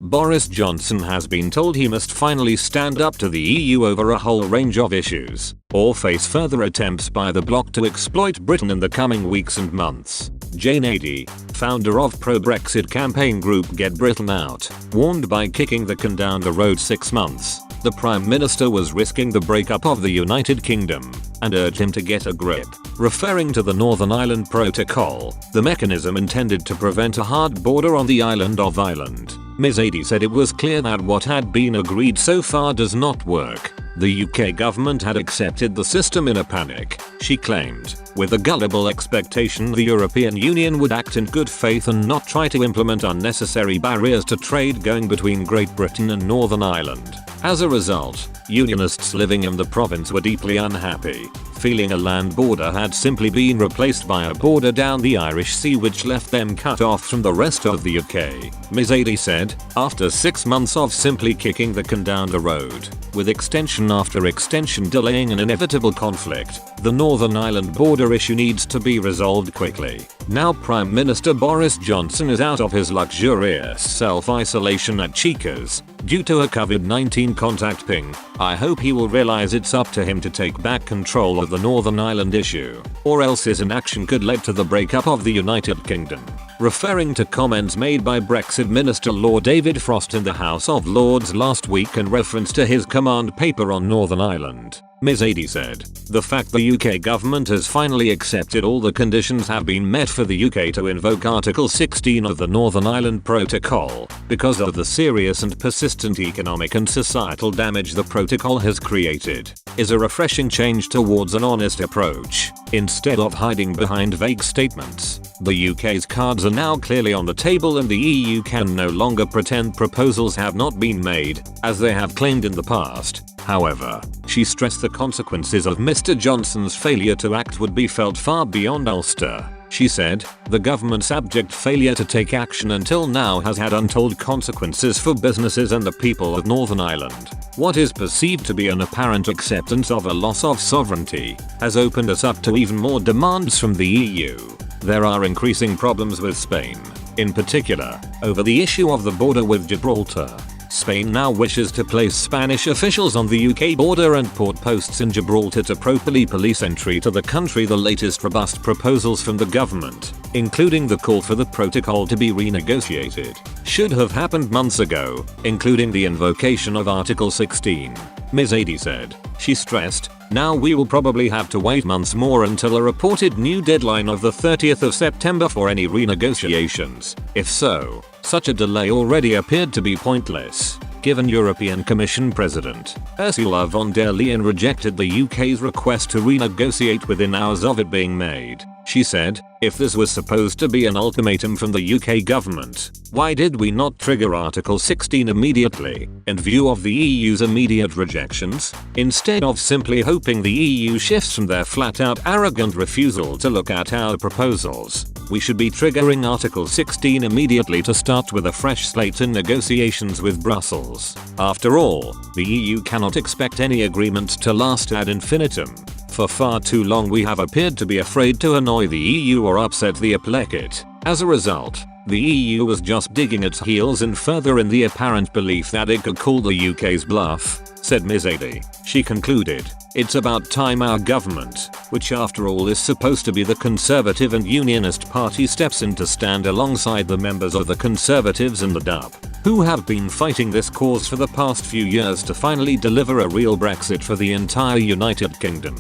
Boris Johnson has been told he must finally stand up to the EU over a whole range of issues, or face further attempts by the bloc to exploit Britain in the coming weeks and months. Jane Adey, founder of pro-Brexit campaign group Get Britain Out, warned by kicking the can down the road 6 months, the Prime Minister was risking the breakup of the United Kingdom, and urged him to get a grip. Referring to the Northern Ireland Protocol, the mechanism intended to prevent a hard border on the island of Ireland, Ms Adey said it was clear that what had been agreed so far does not work. The UK government had accepted the system in a panic, she claimed, with a gullible expectation the European Union would act in good faith and not try to implement unnecessary barriers to trade going between Great Britain and Northern Ireland. As a result, Unionists living in the province were deeply unhappy, feeling a land border had simply been replaced by a border down the Irish Sea which left them cut off from the rest of the UK. Ms Adey said, after 6 months of simply kicking the can down the road, with extension after extension delaying an inevitable conflict, the Northern Ireland border issue needs to be resolved quickly. Now Prime Minister Boris Johnson is out of his luxurious self-isolation at Chequers due to a COVID-19 contact ping. I hope he will realize it's up to him to take back control of the Northern Ireland issue, or else his inaction could lead to the breakup of the United Kingdom. Referring to comments made by Brexit Minister Lord David Frost in the House of Lords last week in reference to his command paper on Northern Ireland, Ms Adey said, the fact the UK government has finally accepted all the conditions have been met for the UK to invoke Article 16 of the Northern Ireland Protocol, because of the serious and persistent economic and societal damage the protocol has created, is a refreshing change towards an honest approach, instead of hiding behind vague statements. The UK's cards are now clearly on the table and the EU can no longer pretend proposals have not been made, as they have claimed in the past. However, she stressed the consequences of Mr. Johnson's failure to act would be felt far beyond Ulster. She said, the government's abject failure to take action until now has had untold consequences for businesses and the people of Northern Ireland. What is perceived to be an apparent acceptance of a loss of sovereignty has opened us up to even more demands from the EU. There are increasing problems with Spain, in particular, over the issue of the border with Gibraltar. Spain now wishes to place Spanish officials on the UK border and port posts in Gibraltar to properly police entry to the country. The latest robust proposals from the government, including the call for the protocol to be renegotiated, should have happened months ago, including the invocation of Article 16, Ms Adey said. She stressed, now we will probably have to wait months more until a reported new deadline of the 30th of September for any renegotiations. If so, such a delay already appeared to be pointless, given European Commission President Ursula von der Leyen rejected the UK's request to renegotiate within hours of it being made. She said, if this was supposed to be an ultimatum from the UK government, why did we not trigger Article 16 immediately, in view of the EU's immediate rejections? Instead of simply hoping the EU shifts from their flat-out arrogant refusal to look at our proposals, we should be triggering Article 16 immediately to start with a fresh slate in negotiations with Brussels. After all, the EU cannot expect any agreement to last ad infinitum. For far too long we have appeared to be afraid to annoy the EU or upset the apple cart. As a result, the EU was just digging its heels in further in the apparent belief that it could call the UK's bluff, said Ms Adey. She concluded, it's about time our government, which after all is supposed to be the Conservative and Unionist Party, steps in to stand alongside the members of the Conservatives and the DUP, who have been fighting this cause for the past few years to finally deliver a real Brexit for the entire United Kingdom.